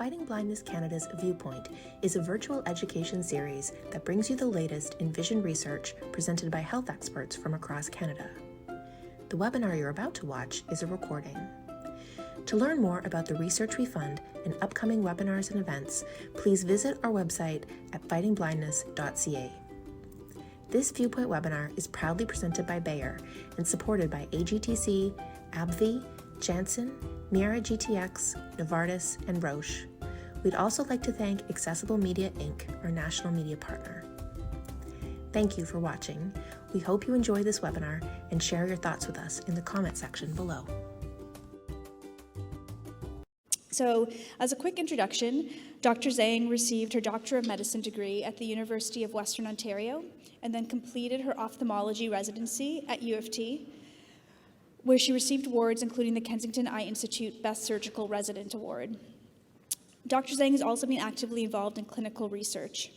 Fighting Blindness Canada's Viewpoint is a virtual education series that brings you the latest in vision research presented by health experts from across Canada. The webinar you're about to watch is a recording. To learn more about the research we fund and upcoming webinars and events, please visit our website at fightingblindness.ca. This Viewpoint webinar is proudly presented by Bayer and supported by AGTC, Abbvie, Janssen, MeiraGTx, Novartis, and Roche. We'd also like to thank Accessible Media Inc., our national media partner. Thank you for watching. We hope you enjoy this webinar and share your thoughts with us in the comment section below. So, as a quick introduction, Dr. Zhang received her Doctor of Medicine degree at the University of Western Ontario and then completed her ophthalmology residency at U of T, where she received awards including the Kensington Eye Institute Best Surgical Resident Award. Dr. Zhang has also been actively involved in clinical research.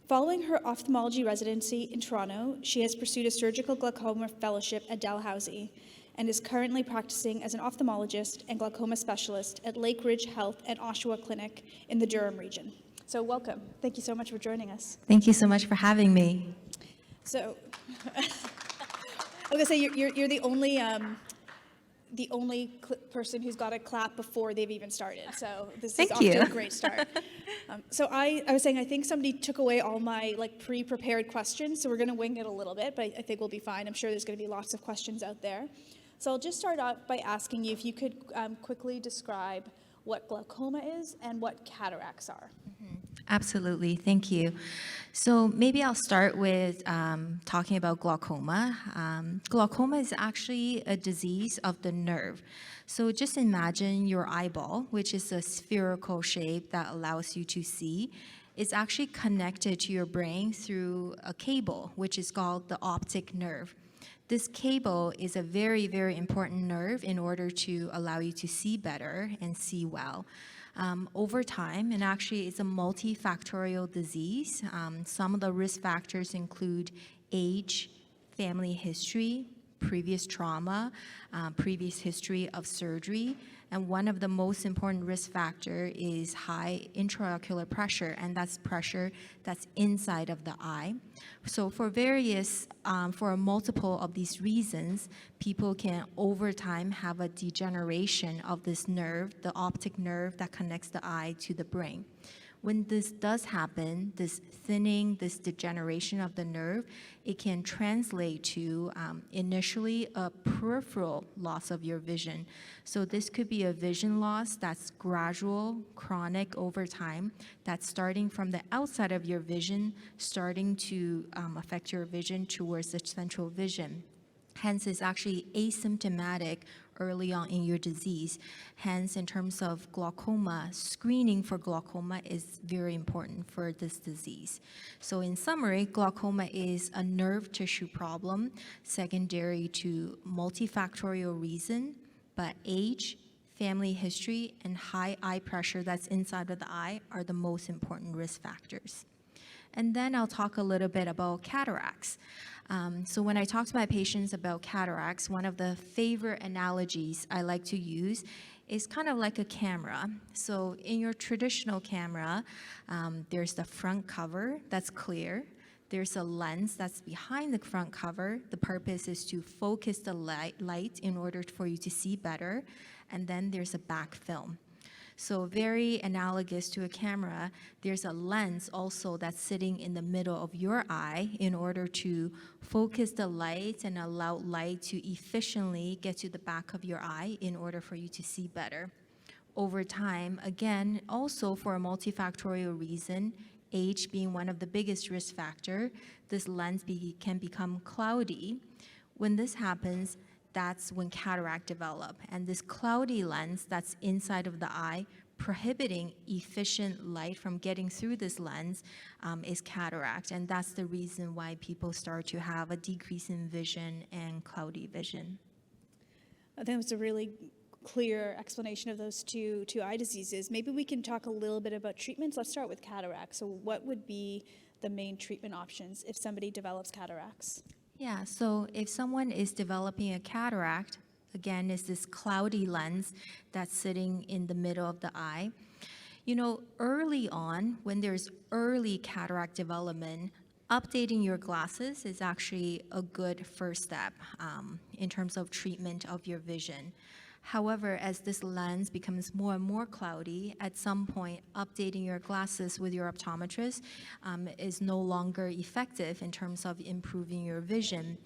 Following her ophthalmology residency in Toronto, she has pursued a surgical glaucoma fellowship at Dalhousie and is currently practicing as an ophthalmologist and glaucoma specialist at Lake Ridge Health and Oshawa Clinic in the Durham region. So welcome. Thank you so much for joining us. Thank you so much for having me. So, I was gonna say you're the only person who's got a clap before they've even started. So this is off to a great start. So I was saying I think somebody took away all my pre-prepared questions, so we're going to wing it a little bit, but I think we'll be fine. I'm sure there's going to be lots of questions out there. So I'll just start out by asking you if you could quickly describe what glaucoma is and what cataracts are. Absolutely, thank you. So maybe I'll start with talking about glaucoma. Glaucoma is actually a disease of the nerve. So just imagine your eyeball, which is a spherical shape that allows you to see. It's actually connected to your brain through a cable, which is called the optic nerve. This cable is a very, very important nerve in order to allow you to see better and see well. Over time, and actually it's a multifactorial disease. Some of the risk factors include age, family history, previous trauma, previous history of surgery, and one of the most important risk factor is high intraocular pressure, and that's pressure that's inside of the eye. So for multiple of these reasons, people can over time have a degeneration of this nerve, the optic nerve that connects the eye to the brain. When this does happen, this thinning, this degeneration of the nerve, it can translate to initially a peripheral loss of your vision. So this could be a vision loss that's gradual, chronic over time, that's starting from the outside of your vision, starting to affect your vision towards the central vision. Hence, it's actually asymptomatic early on in your disease. Hence, in terms of glaucoma, screening for glaucoma is very important for this disease. So in summary, glaucoma is a nerve tissue problem secondary to multifactorial reason, but age, family history, and high eye pressure that's inside of the eye are the most important risk factors. And then I'll talk a little bit about cataracts. So when I talk to my patients about cataracts, one of the favorite analogies I like to use is kind of like a camera. So in your traditional camera, there's the front cover that's clear. There's a lens that's behind the front cover. The purpose is to focus the light in order for you to see better. And then there's a back film. So very analogous to a camera, there's a lens also that's sitting in the middle of your eye in order to focus the light and allow light to efficiently get to the back of your eye in order for you to see better. Over time, again, also for a multifactorial reason, age being one of the biggest risk factor, this lens can become cloudy. When this happens, that's when cataract develop. And this cloudy lens that's inside of the eye, prohibiting efficient light from getting through this lens is cataract. And that's the reason why people start to have a decrease in vision and cloudy vision. I think it's a really clear explanation of those two eye diseases. Maybe we can talk a little bit about treatments. Let's start with cataract. So what would be the main treatment options if somebody develops cataracts? Yeah, so if someone is developing a cataract, again, is this cloudy lens that's sitting in the middle of the eye, You know, early on, when there's early cataract development, updating your glasses is actually a good first step in terms of treatment of your vision. However, as this lens becomes more and more cloudy, at some point, updating your glasses with your optometrist is no longer effective in terms of improving your vision.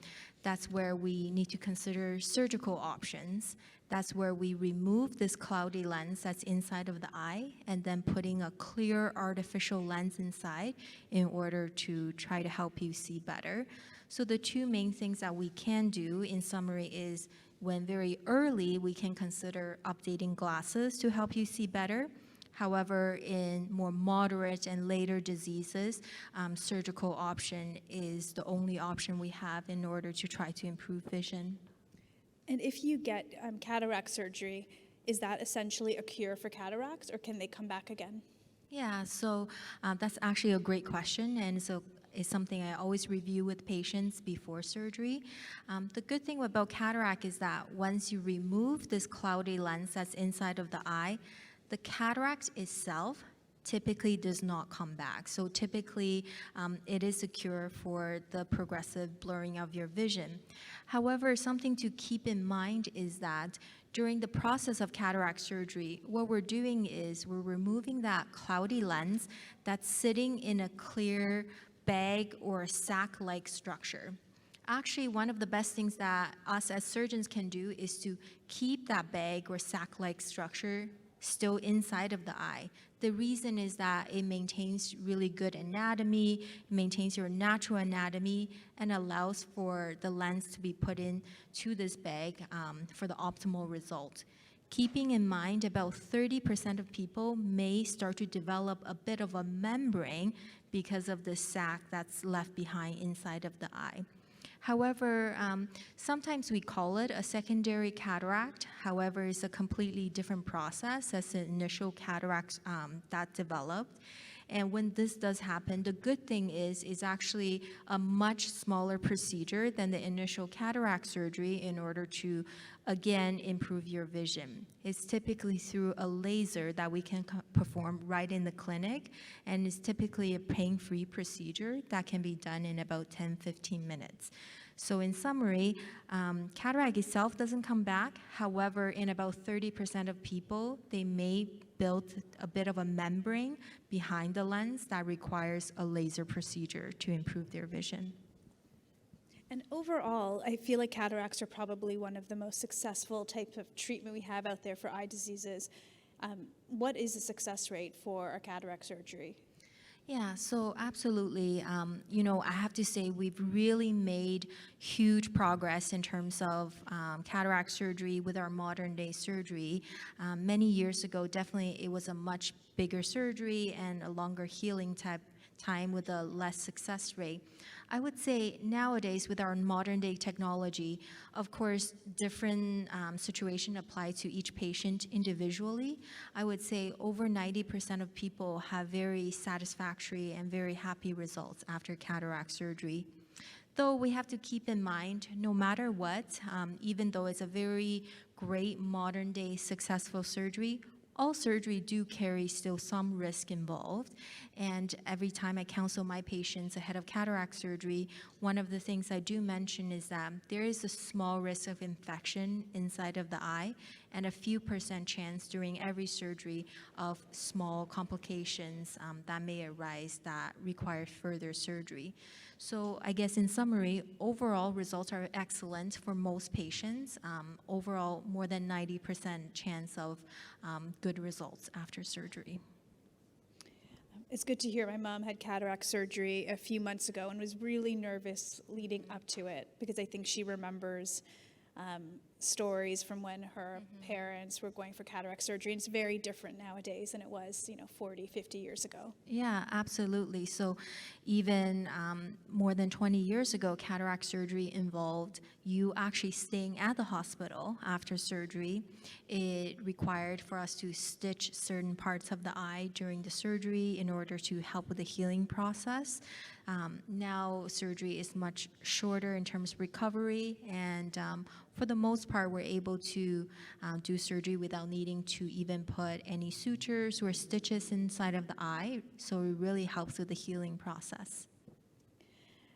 That's where we need to consider surgical options. That's where we remove this cloudy lens that's inside of the eye and then putting a clear artificial lens inside in order to try to help you see better. So the two main things that we can do in summary is when very early, we can consider updating glasses to help you see better. However, in more moderate and later diseases, surgical option is the only option we have in order to try to improve vision. And if you get cataract surgery, is that essentially a cure for cataracts, or can they come back again? Yeah, so that's actually a great question, and so it's something I always review with patients before surgery. The good thing about cataract is that once you remove this cloudy lens that's inside of the eye, the cataract itself typically does not come back. So typically, it is a cure for the progressive blurring of your vision. However, something to keep in mind is that during the process of cataract surgery, what we're doing is we're removing that cloudy lens that's sitting in a clear bag or sac-like structure. Actually, one of the best things that us as surgeons can do is to keep that bag or sac-like structure still inside of the eye. The reason is that it maintains really good anatomy, maintains your natural anatomy, and allows for the lens to be put in to this bag for the optimal result. Keeping in mind about 30% of people may start to develop a bit of a membrane because of the sac that's left behind inside of the eye. However, sometimes we call it a secondary cataract. However, it's a completely different process as the initial cataract that developed. And when this does happen, the good thing is it's actually a much smaller procedure than the initial cataract surgery in order to, again, improve your vision. It's typically through a laser that we can perform right in the clinic, and it's typically a pain-free procedure that can be done in about 10-15 minutes. So in summary, cataract itself doesn't come back. However, in about 30% of people, they may build a bit of a membrane behind the lens that requires a laser procedure to improve their vision. And overall, I feel like cataracts are probably one of the most successful types of treatment we have out there for eye diseases. What is the success rate for a cataract surgery? Yeah, so absolutely. You know, I have to say we've really made huge progress in terms of cataract surgery with our modern day surgery. Many years ago, definitely it was a much bigger surgery and a longer healing time with a less success rate. I would say nowadays with our modern day technology, of course, different situation apply to each patient individually. I would say over 90% of people have very satisfactory and very happy results after cataract surgery. Though we have to keep in mind, no matter what, even though it's a very great modern day successful surgery, all surgery do carry still some risk involved. And every time I counsel my patients ahead of cataract surgery, one of the things I do mention is that there is a small risk of infection inside of the eye and a few % chance during every surgery of small complications that may arise that require further surgery. So I guess in summary, overall results are excellent for most patients. Overall, more than 90% chance of good results after surgery. It's good to hear. My mom had cataract surgery a few months ago and was really nervous leading up to it because I think she remembers stories from when her parents were going for cataract surgery. And it's very different nowadays than it was, 40, 50 years ago. Yeah, absolutely. So even more than 20 years ago, cataract surgery involved you actually staying at the hospital after surgery. It required for us to stitch certain parts of the eye during the surgery in order to help with the healing process. Now surgery is much shorter in terms of recovery, and for the most part, we're able to do surgery without needing to even put any sutures or stitches inside of the eye. So it really helps with the healing process.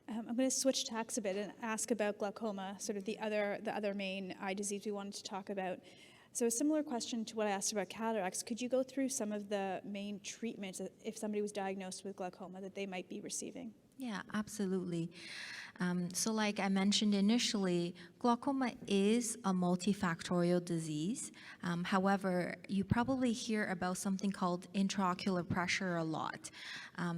I'm going to switch tacks a bit and ask about glaucoma, sort of the other main eye disease we wanted to talk about. So a similar question to what I asked about cataracts, could you go through some of the main treatments if somebody was diagnosed with glaucoma that they might be receiving? Yeah, absolutely. So like I mentioned initially, glaucoma is a multifactorial disease. However, you probably hear about something called intraocular pressure a lot.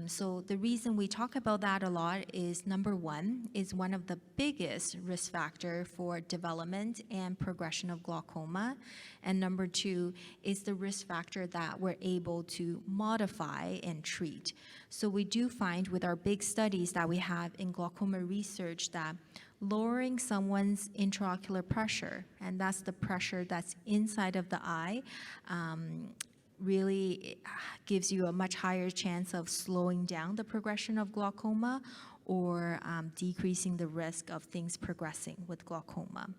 So the reason we talk about that a lot is number one, is one of the biggest risk factor for development and progression of glaucoma. And number two is the risk factor that we're able to modify and treat. So we do find with our big studies that we have in glaucoma research that lowering someone's intraocular pressure, and that's the pressure that's inside of the eye, really gives you a much higher chance of slowing down the progression of glaucoma or decreasing the risk of things progressing with glaucoma.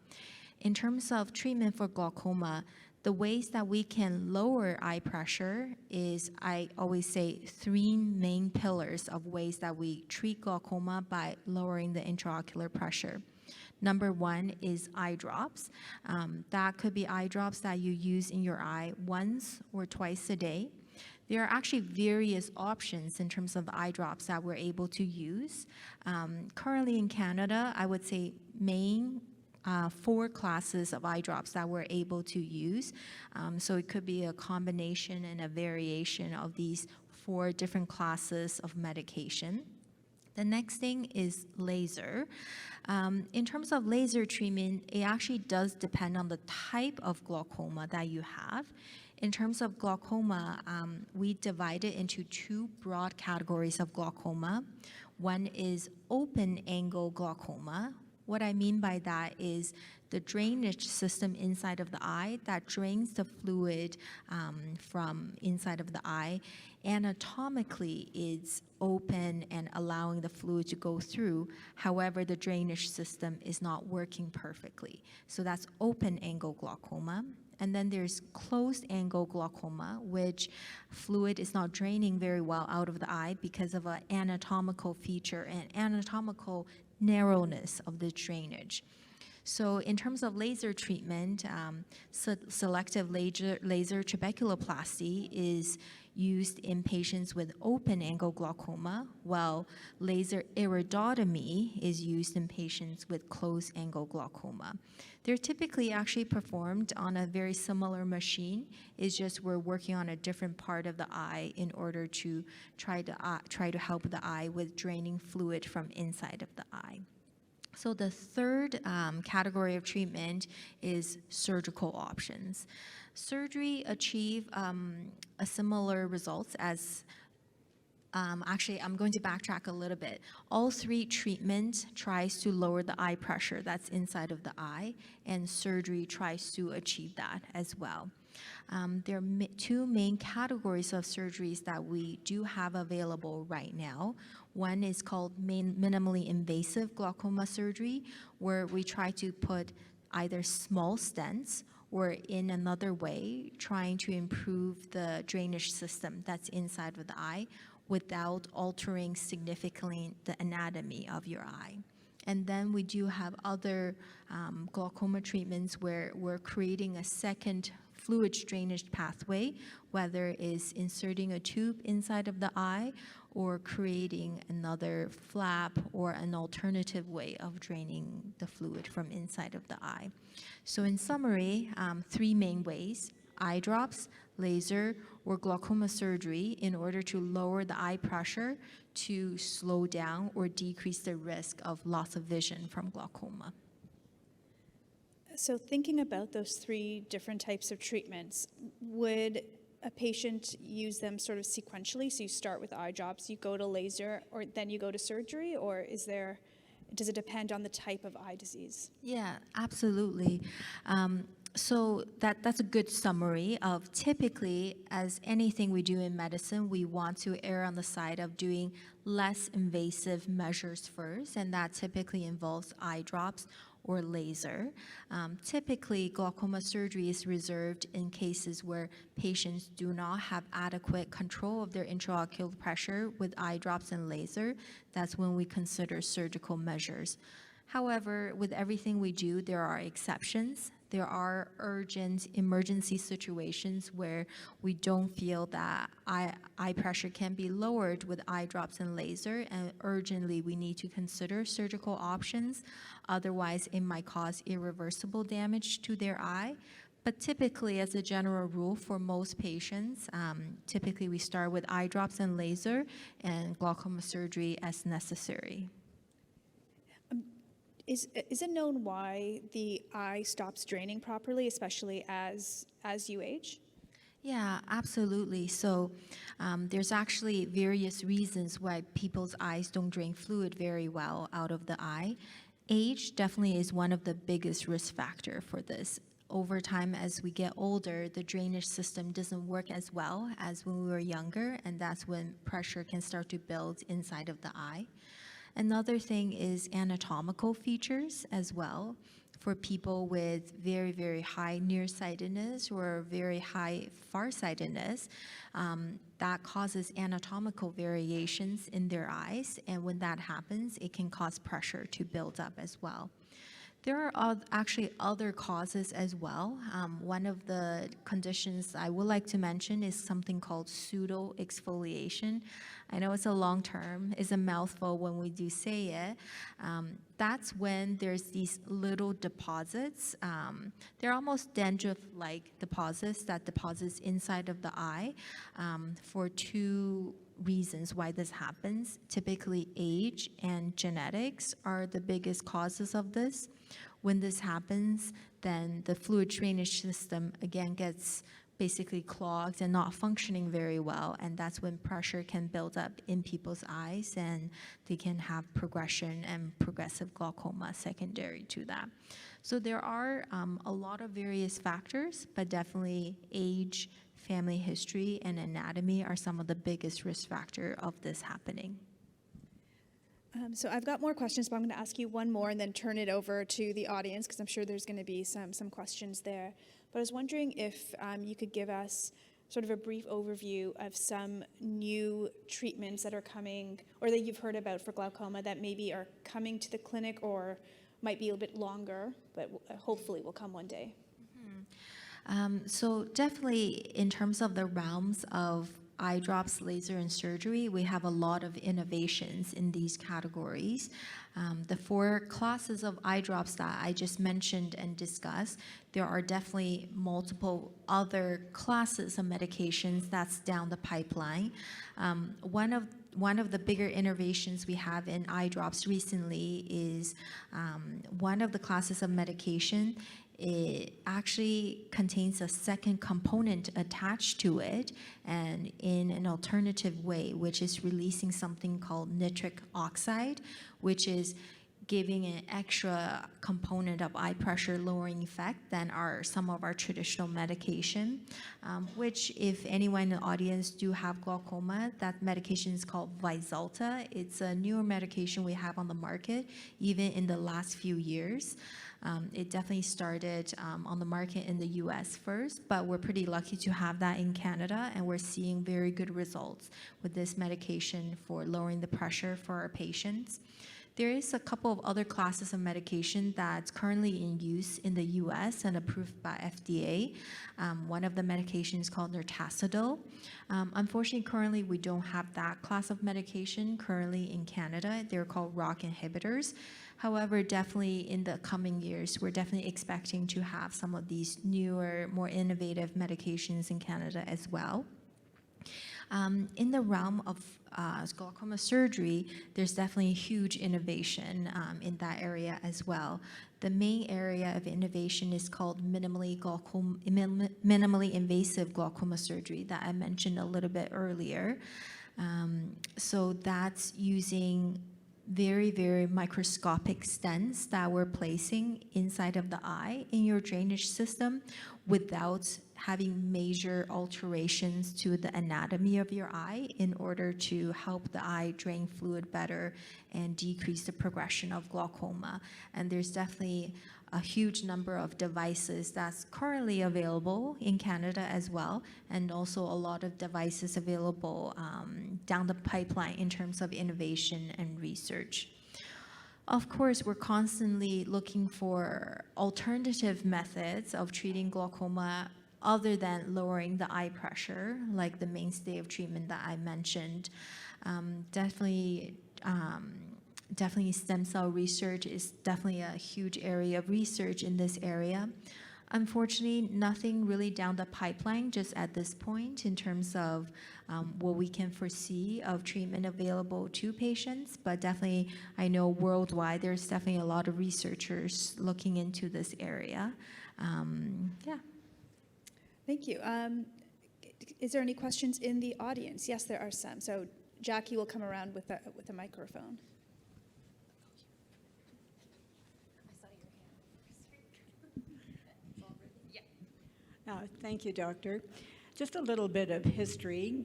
In terms of treatment for glaucoma, the ways that we can lower eye pressure is, I always say, three main pillars of ways that we treat glaucoma by lowering the intraocular pressure. Number one is eye drops. That could be eye drops that you use in your eye once or twice a day. There are actually various options in terms of eye drops that we're able to use. Currently in Canada, I would say main 4 classes of eye drops that we're able to use. So it could be a combination and a variation of these 4 different classes of medication. The next thing is laser. In terms of laser treatment, it actually does depend on the type of glaucoma that you have. In terms of glaucoma, we divide it into 2 broad categories of glaucoma. One is open-angle glaucoma. What I mean by that is the drainage system inside of the eye that drains the fluid from inside of the eye. Anatomically, it's open and allowing the fluid to go through. However, the drainage system is not working perfectly. So that's open-angle glaucoma. And then there's closed-angle glaucoma, which fluid is not draining very well out of the eye because of an anatomical feature and anatomical narrowness of the drainage. So in terms of laser treatment, selective laser trabeculoplasty is used in patients with open-angle glaucoma, while laser iridotomy is used in patients with closed-angle glaucoma. They're typically actually performed on a very similar machine. It's just we're working on a different part of the eye in order to try to help the eye with draining fluid from inside of the eye. So the third category of treatment is surgical options. Surgery achieve a similar results as, actually I'm going to backtrack a little bit. All 3 treatments tries to lower the eye pressure that's inside of the eye, and surgery tries to achieve that as well. There are 2 main categories of surgeries that we do have available right now. One is called minimally invasive glaucoma surgery, where we try to put either small stents or in another way, trying to improve the drainage system that's inside of the eye without altering significantly the anatomy of your eye. And then we do have other glaucoma treatments where we're creating a second fluid drainage pathway, whether it's inserting a tube inside of the eye or creating another flap or an alternative way of draining the fluid from inside of the eye. So in summary, 3 main ways: eye drops, laser, or glaucoma surgery in order to lower the eye pressure to slow down or decrease the risk of loss of vision from glaucoma. So thinking about those 3 different types of treatments, would a patient use them sort of sequentially? So you start with eye drops, you go to laser, or then you go to surgery, or does it depend on the type of eye disease? Yeah, absolutely. So that's a good summary of typically, as anything we do in medicine, we want to err on the side of doing less invasive measures first, and that typically involves eye drops or laser. Typically, glaucoma surgery is reserved in cases where patients do not have adequate control of their intraocular pressure with eye drops and laser. That's when we consider surgical measures. However, with everything we do, there are exceptions. There are urgent emergency situations where we don't feel that eye pressure can be lowered with eye drops and laser, and urgently we need to consider surgical options. Otherwise, it might cause irreversible damage to their eye. But typically, as a general rule, for most patients, typically we start with eye drops and laser and glaucoma surgery as necessary. Is it known why the eye stops draining properly, especially as you age? Yeah, absolutely. So there's actually various reasons why people's eyes don't drain fluid very well out of the eye. Age definitely is one of the biggest risk factor for this. Over time, as we get older, the drainage system doesn't work as well as when we were younger, and that's when pressure can start to build inside of the eye. Another thing is anatomical features as well. For people with very, very high nearsightedness or very high farsightedness, that causes anatomical variations in their eyes. And when that happens, it can cause pressure to build up as well. There are actually other causes as well. One of the conditions I would like to mention is something called pseudo-exfoliation. I know it's a long term, it's a mouthful when we do say it. That's when there's these little deposits. They're almost dandruff-like deposits that deposits inside of the eye for two reasons why this happens. Typically, age and genetics are the biggest causes of this. When this happens, then the fluid drainage system again gets basically clogged and not functioning very well, and that's when pressure can build up in people's eyes and they can have progression and progressive glaucoma secondary to that. So there are a lot of various factors, but definitely age, family history, and anatomy are some of the biggest risk factor of this happening. So I've got more questions, but I'm going to ask you one more and then turn it over to the audience because I'm sure there's going to be some questions there. But I was wondering if you could give us sort of a brief overview of some new treatments that are coming or that you've heard about for glaucoma that maybe are coming to the clinic or might be a bit longer, but hopefully will come one day. So definitely in terms of the realms of eye drops, laser, and surgery, we have a lot of innovations in these categories. The four classes of eye drops that I just mentioned and discussed, there are definitely multiple other classes of medications that's down the pipeline. One of the bigger innovations we have in eye drops recently is one of the classes of medication. It actually contains a second component attached to it and in an alternative way, which is releasing something called nitric oxide, which is giving an extra component of eye pressure lowering effect than some of our traditional medication, which if anyone in the audience do have glaucoma, that medication is called Vyzulta. It's a newer medication we have on the market, even in the last few years. It definitely started on the market in the US first, but we're pretty lucky to have that in Canada, and we're seeing very good results with this medication for lowering the pressure for our patients. There is a couple of other classes of medication that's currently in use in the US and approved by FDA. One of the medications is called Nirtacidil. Unfortunately, currently we don't have that class of medication currently in Canada. They're called ROCK inhibitors. However, definitely in the coming years, we're definitely expecting to have some of these newer, more innovative medications in Canada as well. In the realm of glaucoma surgery, there's definitely huge innovation in that area as well. The main area of innovation is called minimally invasive glaucoma surgery that I mentioned a little bit earlier. So that's using very, very microscopic stents that we're placing inside of the eye in your drainage system, without having major alterations to the anatomy of your eye in order to help the eye drain fluid better and decrease the progression of glaucoma. And there's definitely a huge number of devices that's currently available in Canada as well, and also a lot of devices available down the pipeline in terms of innovation and research. Of course, we're constantly looking for alternative methods of treating glaucoma other than lowering the eye pressure, like the mainstay of treatment that I mentioned. Definitely stem cell research is definitely a huge area of research in this area. Unfortunately, nothing really down the pipeline just at this point in terms of what we can foresee of treatment available to patients, but definitely I know worldwide there's definitely a lot of researchers looking into this area. Yeah. Thank you. Is there any questions in the audience? Yes, there are some. So Jackie will come around with a microphone. Thank you, Doctor. Just a little bit of history.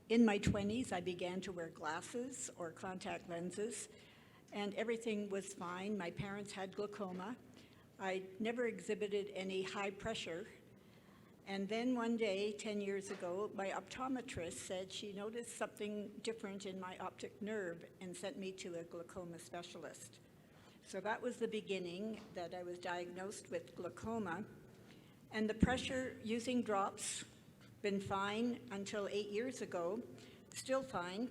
In my 20s, I began to wear glasses or contact lenses, and everything was fine. My parents had glaucoma. I never exhibited any high pressure. And then one day, 10 years ago, my optometrist said she noticed something different in my optic nerve and sent me to a glaucoma specialist. So that was the beginning that I was diagnosed with glaucoma. And the pressure using drops, been fine until 8 years ago, still fine,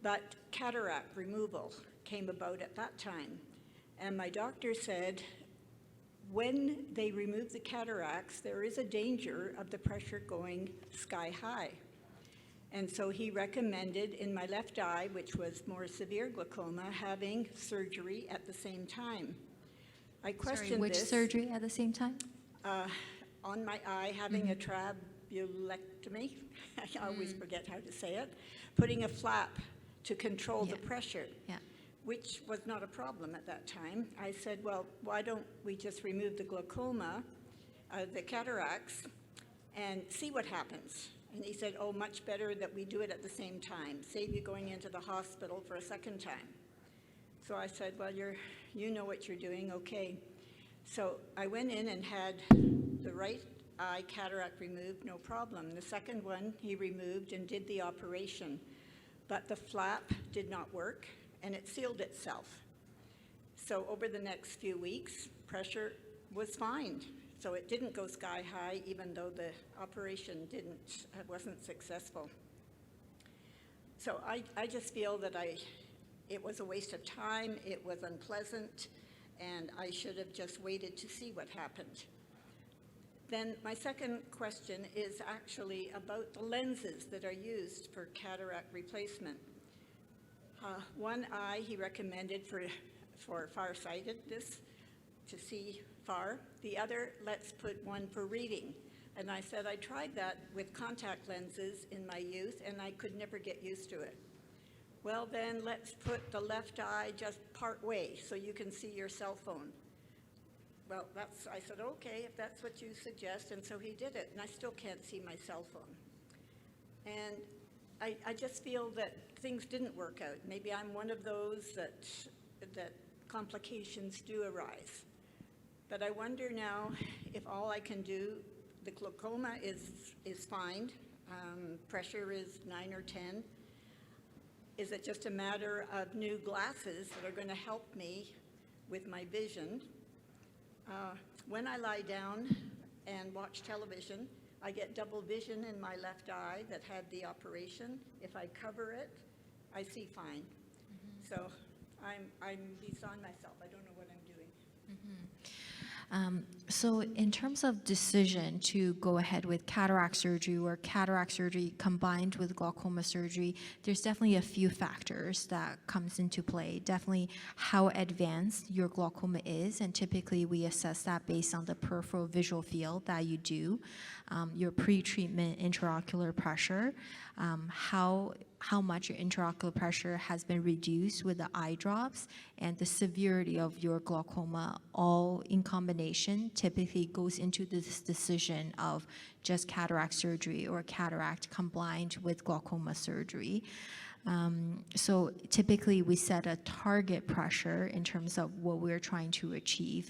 but cataract removal came about at that time. And my doctor said, when they remove the cataracts, there is a danger of the pressure going sky high. And so he recommended in my left eye, which was more severe glaucoma, having surgery at the same time. I questioned Sorry, which surgery at the same time? On my eye, having a trabeculectomy, I always forget how to say it, putting a flap to control the pressure, which was not a problem at that time. I said, well, why don't we just remove the glaucoma, the cataracts, and see what happens? And he said, oh, much better that we do it at the same time, save you going into the hospital for a second time. So I said, well, you know what you're doing, okay. So I went in and had the right eye cataract removed, no problem. The second one he removed and did the operation, but the flap did not work and it sealed itself. So over the next few weeks, pressure was fine. So it didn't go sky high, even though the operation wasn't successful. So I just feel that it was a waste of time, it was unpleasant, and I should have just waited to see what happened. Then my second question is actually about the lenses that are used for cataract replacement. One eye he recommended for farsightedness, to see far. The other, let's put one for reading. And I said I tried that with contact lenses in my youth and I could never get used to it. Well then, let's put the left eye just part way so you can see your cell phone. Well, I said, okay, if that's what you suggest, and so he did it, and I still can't see my cell phone. And I just feel that things didn't work out. Maybe I'm one of those that complications do arise. But I wonder now if all I can do, the glaucoma is fine, pressure is 9 or 10. Is it just a matter of new glasses that are going to help me with my vision? When I lie down and watch television, I get double vision in my left eye that had the operation. If I cover it, I see fine. So I'm beside myself. I don't know what I'm doing. So in terms of decision to go ahead with cataract surgery or cataract surgery combined with glaucoma surgery, there's definitely a few factors that comes into play. Definitely how advanced your glaucoma is, and typically we assess that based on the peripheral visual field that you do, your pre-treatment intraocular pressure, how much your intraocular pressure has been reduced with the eye drops, and the severity of your glaucoma, all in combination typically goes into this decision of just cataract surgery or cataract combined with glaucoma surgery. So typically we set a target pressure in terms of what we're trying to achieve.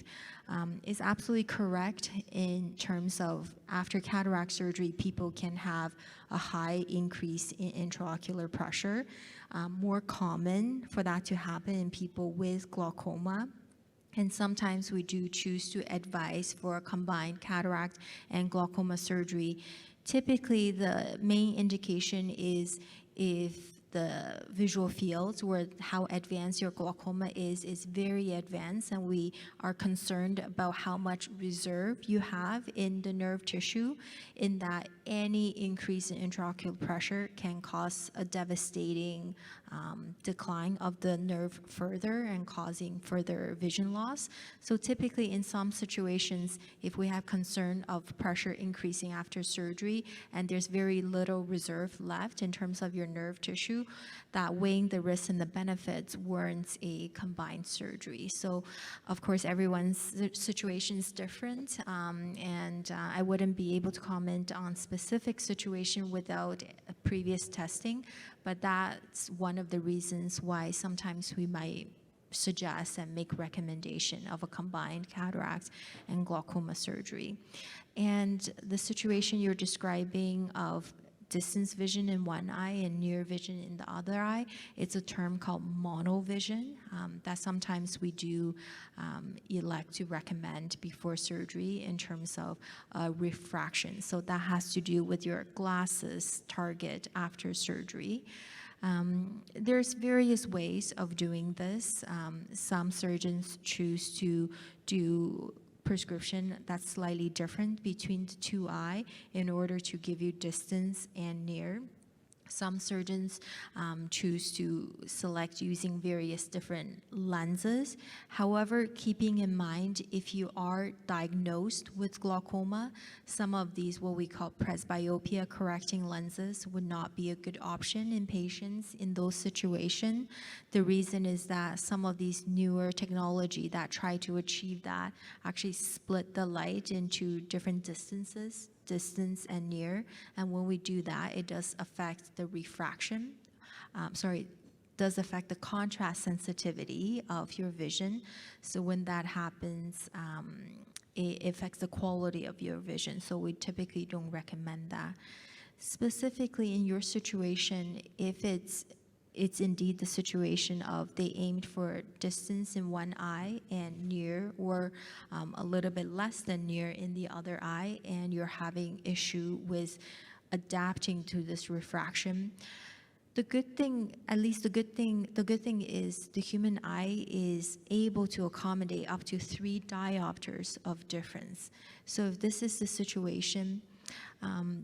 It's absolutely correct in terms of after cataract surgery, people can have a high increase in intraocular pressure. More common for that to happen in people with glaucoma. And sometimes we do choose to advise for a combined cataract and glaucoma surgery. Typically, the main indication is if the visual fields or how advanced your glaucoma is very advanced, and we are concerned about how much reserve you have in the nerve tissue, in that any increase in intraocular pressure can cause a devastating decline of the nerve further and causing further vision loss. So typically in some situations, if we have concern of pressure increasing after surgery and there's very little reserve left in terms of your nerve tissue, that weighing the risks and the benefits warrants a combined surgery. So of course everyone's situation is different, and I wouldn't be able to comment on specific situation without previous testing, but that's one of the reasons why sometimes we might suggest and make recommendation of a combined cataract and glaucoma surgery. And the situation you're describing of distance vision in one eye and near vision in the other eye, it's a term called monovision that sometimes we do elect to recommend before surgery in terms of refraction. So that has to do with your glasses target after surgery. There's various ways of doing this. Some surgeons choose to do prescription that's slightly different between the two eye in order to give you distance and near. Some surgeons choose to select using various different lenses. However, keeping in mind, if you are diagnosed with glaucoma, some of these, what we call presbyopia correcting lenses, would not be a good option in patients in those situations. The reason is that some of these newer technology that try to achieve that actually split the light into different distances, distance and near, and when we do that, it does affect the refraction, does affect the contrast sensitivity of your vision. So when that happens, it affects the quality of your vision, so we typically don't recommend that. Specifically in your situation, if it's indeed the situation of they aimed for distance in one eye and near, or a little bit less than near in the other eye, and you're having issue with adapting to this refraction. The good thing, at least the good thing is the human eye is able to accommodate up to 3 diopters of difference. So if this is the situation,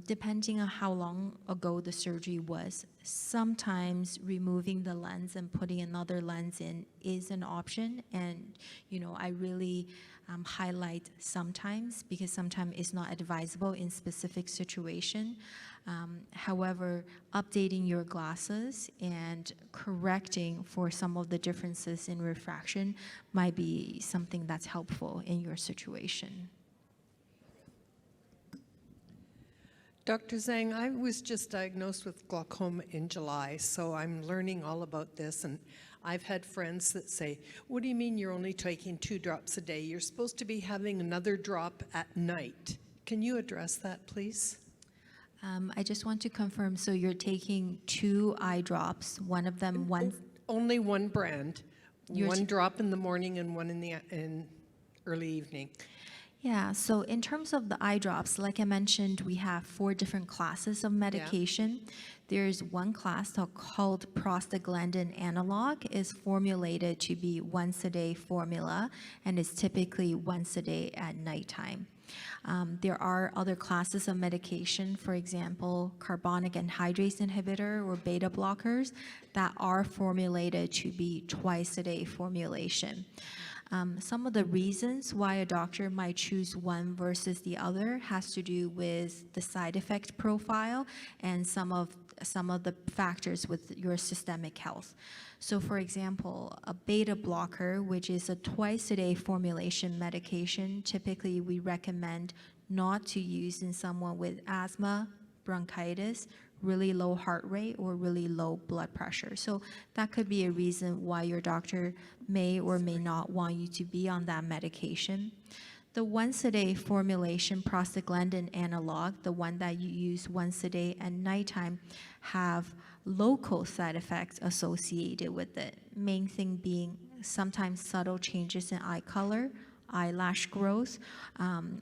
depending on how long ago the surgery was, sometimes removing the lens and putting another lens in is an option. And, I really highlight sometimes, because sometimes it's not advisable in specific situation. However, updating your glasses and correcting for some of the differences in refraction might be something that's helpful in your situation. Dr. Zhang, I was just diagnosed with glaucoma in July, so I'm learning all about this, and I've had friends that say, what do you mean you're only taking 2 drops a day? You're supposed to be having another drop at night. Can you address that, please? I just want to confirm, so you're taking 2 eye drops, one of them Only one brand, one drop in the morning and one in early evening. Yeah, so in terms of the eye drops, like I mentioned, we have 4 different classes of medication. Yeah. There's one class called prostaglandin analog, is formulated to be once a day formula, and is typically once a day at nighttime. There are other classes of medication, for example, carbonic anhydrase inhibitor or beta blockers, that are formulated to be twice a day formulation. Some of the reasons why a doctor might choose one versus the other has to do with the side effect profile and some of the factors with your systemic health. So for example, a beta blocker, which is a twice-a-day formulation medication, typically we recommend not to use in someone with asthma, bronchitis, really low heart rate, or really low blood pressure. So that could be a reason why your doctor may or may not want you to be on that medication. The once-a-day formulation prostaglandin analog, the one that you use once a day at nighttime, have local side effects associated with it. Main thing being sometimes subtle changes in eye color, eyelash growth,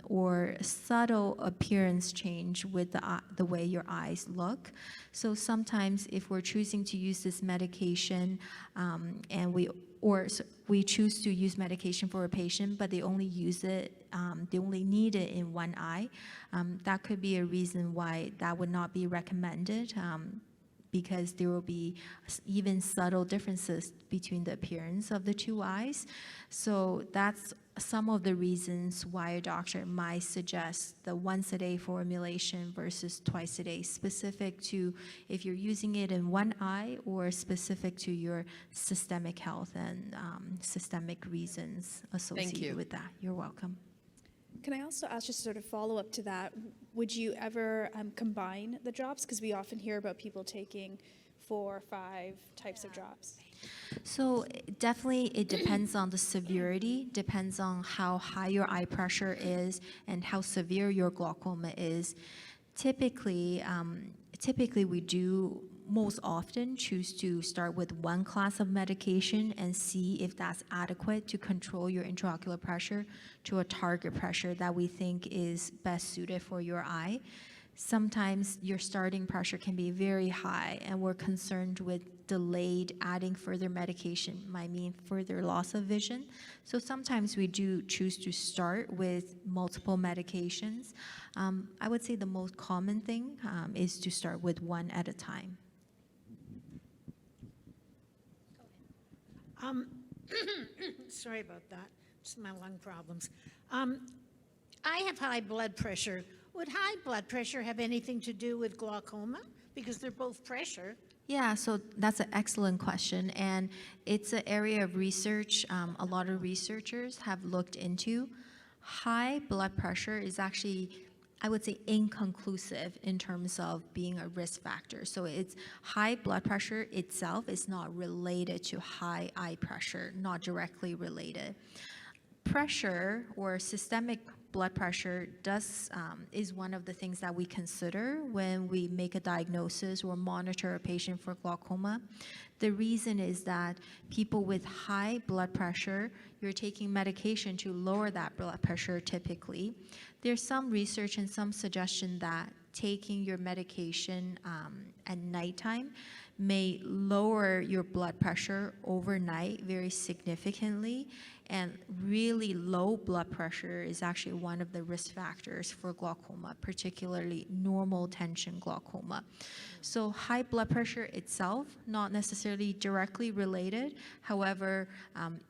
or subtle appearance change with the way your eyes look. So sometimes if we're choosing to use this medication and we choose to use medication for a patient, but they only use it, they only need it in one eye, that could be a reason why that would not be recommended, because there will be even subtle differences between the appearance of the two eyes. So that's some of the reasons why a doctor might suggest the once-a-day formulation versus twice-a-day, specific to if you're using it in one eye or specific to your systemic health and systemic reasons associated with that. You're welcome. Can I also ask, just sort of follow up to that, would you ever combine the drops? Because we often hear about people taking 4 or 5 types of drops. So definitely it depends on the severity, depends on how high your eye pressure is and how severe your glaucoma is. Typically we do most often choose to start with one class of medication and see if that's adequate to control your intraocular pressure to a target pressure that we think is best suited for your eye. Sometimes your starting pressure can be very high, and we're concerned with delayed adding further medication might mean further loss of vision. So sometimes we do choose to start with multiple medications. I would say the most common thing is to start with one at a time. Sorry about that. Just my lung problems. I have high blood pressure. Would high blood pressure have anything to do with glaucoma? Because they're both pressure. Yeah, so that's an excellent question, and it's an area of research a lot of researchers have looked into. High blood pressure is actually, I would say, inconclusive in terms of being a risk factor. So it's high blood pressure itself is not related to high eye pressure, not directly related. Pressure or systemic blood pressure is one of the things that we consider when we make a diagnosis or monitor a patient for glaucoma. The reason is that people with high blood pressure, you're taking medication to lower that blood pressure typically. There's some research and some suggestion that taking your medication at nighttime may lower your blood pressure overnight very significantly, and really low blood pressure is actually one of the risk factors for glaucoma, particularly normal tension glaucoma. So high blood pressure itself, not necessarily directly related. However,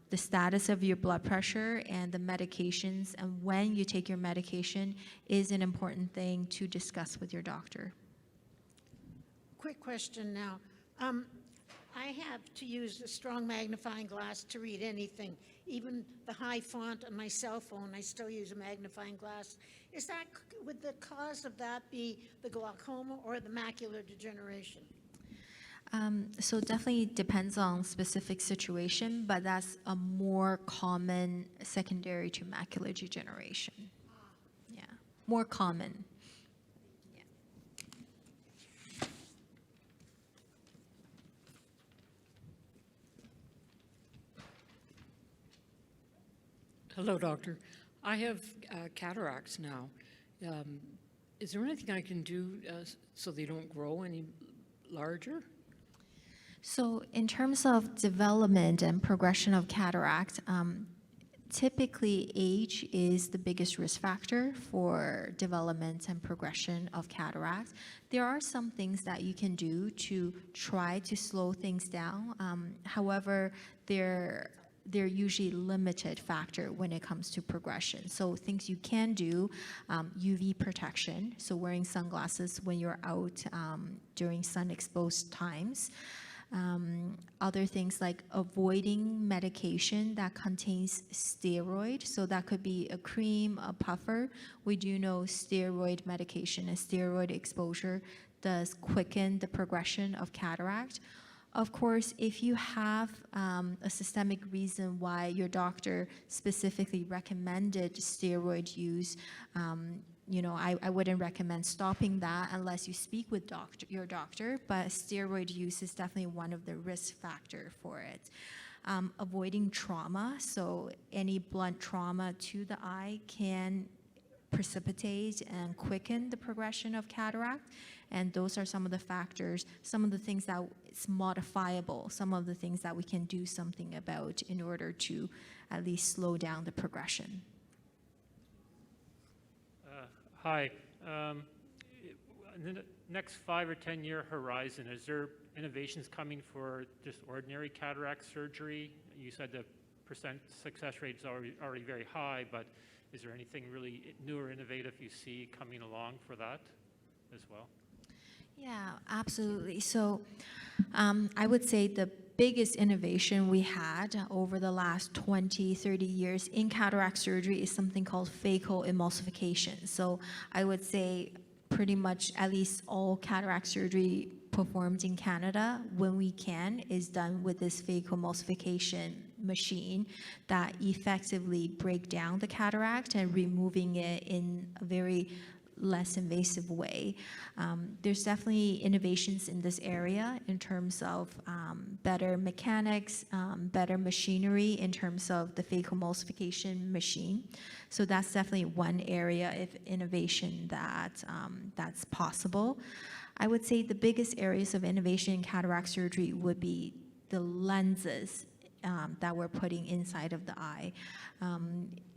the status of your blood pressure and the medications and when you take your medication is an important thing to discuss with your doctor. Quick question now. I have to use a strong magnifying glass to read anything. Even the high font on my cell phone, I still use a magnifying glass. Would the cause of that be the glaucoma or the macular degeneration? So definitely depends on specific situation, but that's a more common secondary to macular degeneration. Yeah, more common. Hello, doctor. I have cataracts now. Is there anything I can do so they don't grow any larger? So in terms of development and progression of cataract, typically age is the biggest risk factor for development and progression of cataracts. There are some things that you can do to try to slow things down. However, they're usually limited factor when it comes to progression. So things you can do, UV protection, so wearing sunglasses when you're out during sun-exposed times. Other things like avoiding medication that contains steroid. So that could be a cream, a puffer. We do know steroid medication and steroid exposure does quicken the progression of cataract. Of course, if you have a systemic reason why your doctor specifically recommended steroid use, you know, I wouldn't recommend stopping that unless you speak with your doctor, but steroid use is definitely one of the risk factor for it. Avoiding trauma, so any blunt trauma to the eye can precipitate and quicken the progression of cataract. And those are some of the factors, some of the things that it's modifiable, some of the things that we can do something about in order to at least slow down the progression. Hi. In the next 5 or 10 year horizon, is there innovations coming for just ordinary cataract surgery? You said the percent success rate is already very high, but is there anything really new or innovative you see coming along for that as well? Yeah, absolutely. So I would say the biggest innovation we had over the last 20, 30 years in cataract surgery is something called phaco emulsification. So I would say pretty much at least all cataract surgery performed in Canada, when we can, is done with this phaco emulsification machine that effectively break down the cataract and removing it in a very less invasive way. There's definitely innovations in this area in terms of better mechanics, better machinery in terms of the phaco emulsification machine. So that's definitely one area of innovation that that's possible. I would say the biggest areas of innovation in cataract surgery would be the lenses that we're putting inside of the eye.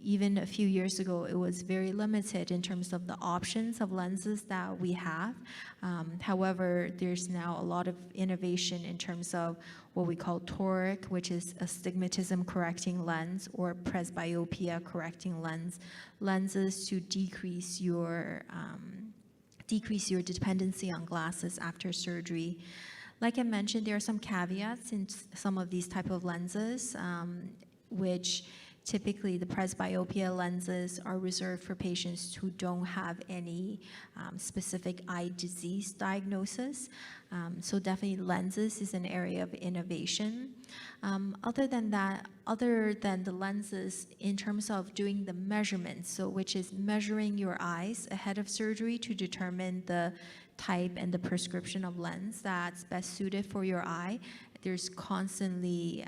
Even a few years ago, it was very limited in terms of the options of lenses that we have. However, there's now a lot of innovation in terms of what we call toric, which is astigmatism correcting lens, or presbyopia correcting lenses to decrease your dependency on glasses after surgery. Like I mentioned, there are some caveats in some of these type of lenses, which typically the presbyopia lenses are reserved for patients who don't have any specific eye disease diagnosis. So definitely lenses is an area of innovation. Other than that, other than the lenses, in terms of doing the measurements, so which is measuring your eyes ahead of surgery to determine the type and the prescription of lens that's best suited for your eye. There's constantly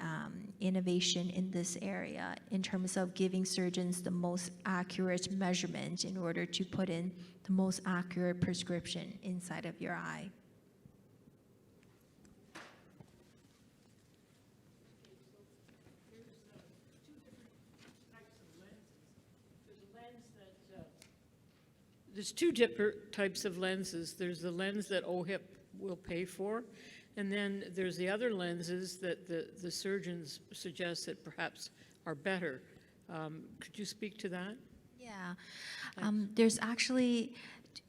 innovation in this area in terms of giving surgeons the most accurate measurement in order to put in the most accurate prescription inside of your eye. There's two different types of lenses. There's the lens that OHIP will pay for, and then there's the other lenses that the surgeons suggest that perhaps are better. Could you speak to that? Yeah, there's actually,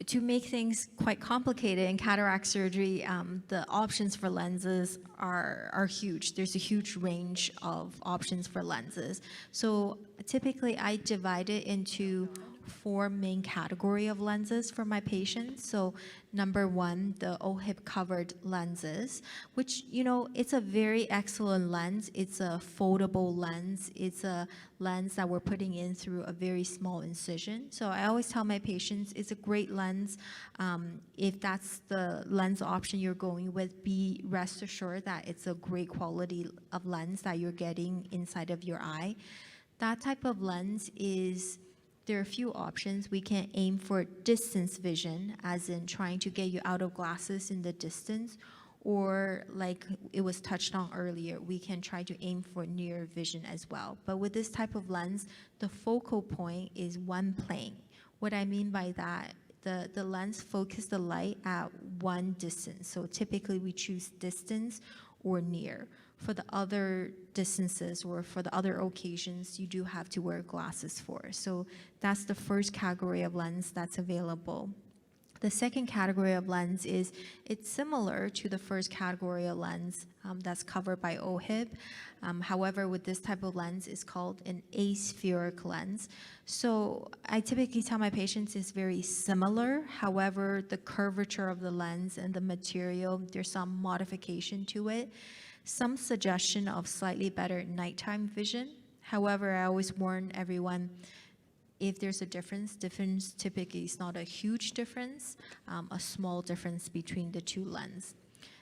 to make things quite complicated in cataract surgery, the options for lenses are huge. There's a huge range of options for lenses. So typically I divide it into 4 main category of lenses for my patients. So number one, the OHIP covered lenses, which, you know, it's a very excellent lens. It's a foldable lens. It's a lens that we're putting in through a very small incision. So I always tell my patients it's a great lens. If that's the lens option you're going with, be rest assured that it's a great quality of lens that you're getting inside of your eye. That type of lens is, there are a few options. We can aim for distance vision, as in trying to get you out of glasses in the distance, or like it was touched on earlier, we can try to aim for near vision as well. But with this type of lens, the focal point is one plane. What I mean by that, the lens focuses the light at one distance. So typically we choose distance or near. For the other distances or for the other occasions, you do have to wear glasses for. So that's the first category of lens that's available. The second category of lens is, it's similar to the first category of lens that's covered by OHIP. However, with this type of lens, it's called an aspheric lens. So I typically tell my patients it's very similar. However, the curvature of the lens and the material, there's some modification to it. Some suggestion of slightly better nighttime vision. However, I always warn everyone, if there's a difference typically is not a huge difference, a small difference between the two lenses.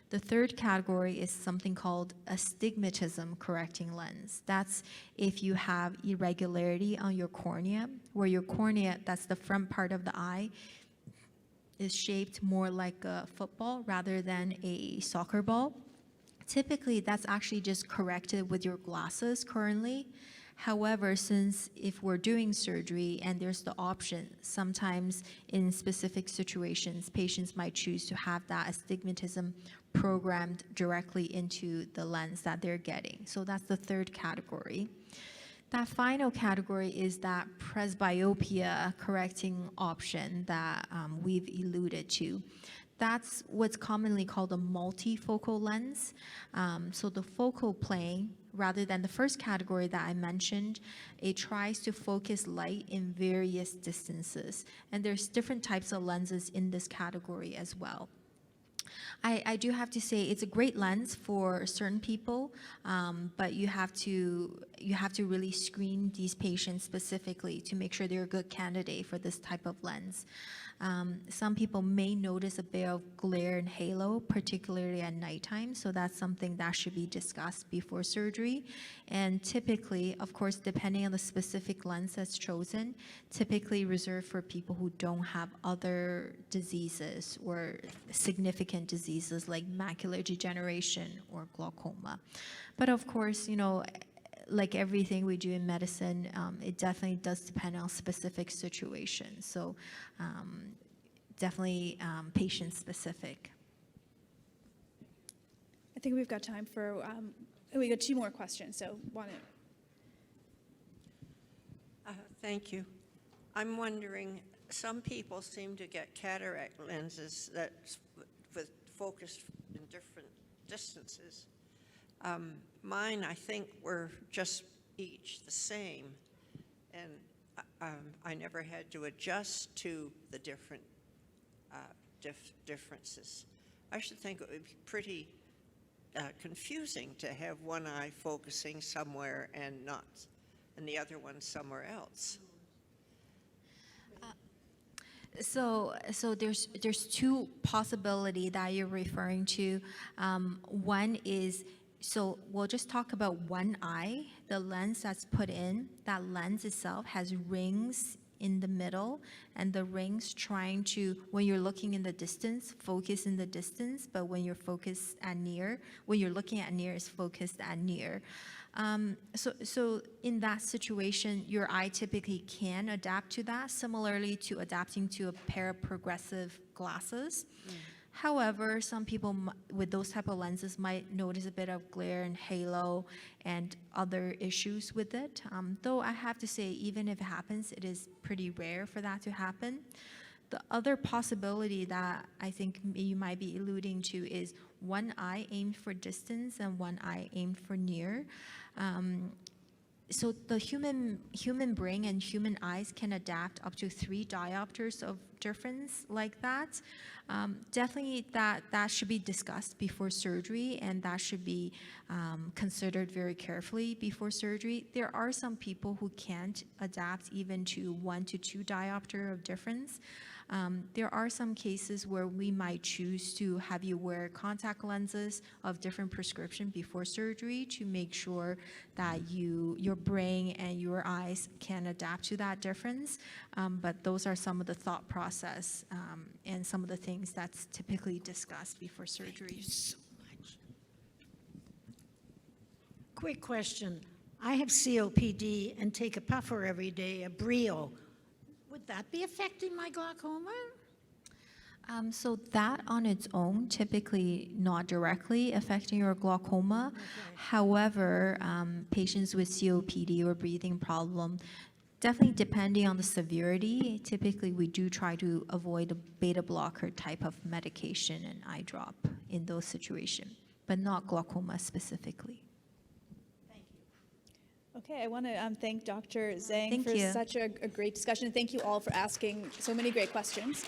The third category is something called astigmatism correcting lens. That's if you have irregularity on your cornea, where your cornea, that's the front part of the eye, is shaped more like a football rather than a soccer ball. Typically, that's actually just corrected with your glasses currently. However, since if we're doing surgery and there's the option, sometimes in specific situations, patients might choose to have that astigmatism programmed directly into the lens that they're getting. So that's the third category. That final category is that presbyopia correcting option that we've alluded to. That's what's commonly called a multifocal lens. So the focal plane, rather than the first category that I mentioned, it tries to focus light in various distances. And there's different types of lenses in this category as well. I do have to say it's a great lens for certain people, but you have to really screen these patients specifically to make sure they're a good candidate for this type of lens. Some people may notice a bit of glare and halo, particularly at nighttime, so that's something that should be discussed before surgery. And typically, of course, depending on the specific lens that's chosen, typically reserved for people who don't have other diseases or significant diseases like macular degeneration or glaucoma. But of course, you know, like everything we do in medicine, it definitely does depend on specific situations. So definitely patient specific. I think we've got time for, we got 2 more questions, so want to. Thank you. I'm wondering, some people seem to get cataract lenses that's focused in different distances. Mine, I think, were just each the same, and I never had to adjust to the different differences. I should think it would be pretty confusing to have one eye focusing somewhere and the other one somewhere else. So there's 2 possibilities that you're referring to. One is, so we'll just talk about one eye. The lens that's put in, that lens itself has rings in the middle, and the rings trying to, when you're looking in the distance, focus in the distance, but when you're focused at near, when you're looking at near, it's focused at near. So in that situation, your eye typically can adapt to that, similarly to adapting to a pair of progressive glasses. However, some people with those type of lenses might notice a bit of glare and halo and other issues with it. Though I have to say, even if it happens, it is pretty rare for that to happen. The other possibility that I think you might be alluding to is one eye aimed for distance and one eye aimed for near. So the human brain and human eyes can adapt up to 3 diopters of difference like that. Definitely that should be discussed before surgery, and that should be considered very carefully before surgery. There are some people who can't adapt even to 1 to 2 diopter of difference. There are some cases where we might choose to have you wear contact lenses of different prescription before surgery to make sure that your brain and your eyes can adapt to that difference. But those are some of the thought process and some of the things that's typically discussed before surgery. Thank you so much. Quick question. I have COPD and take a puffer every day, a Brio. Would that be affecting my glaucoma? So that on its own, typically not directly affecting your glaucoma. However, patients with COPD or breathing problem, definitely depending on the severity, typically we do try to avoid a beta blocker type of medication and eye drop in those situations, but not glaucoma specifically. Okay, I want to thank Dr. Zhang Thank for you. such a great discussion. Thank you all for asking so many great questions.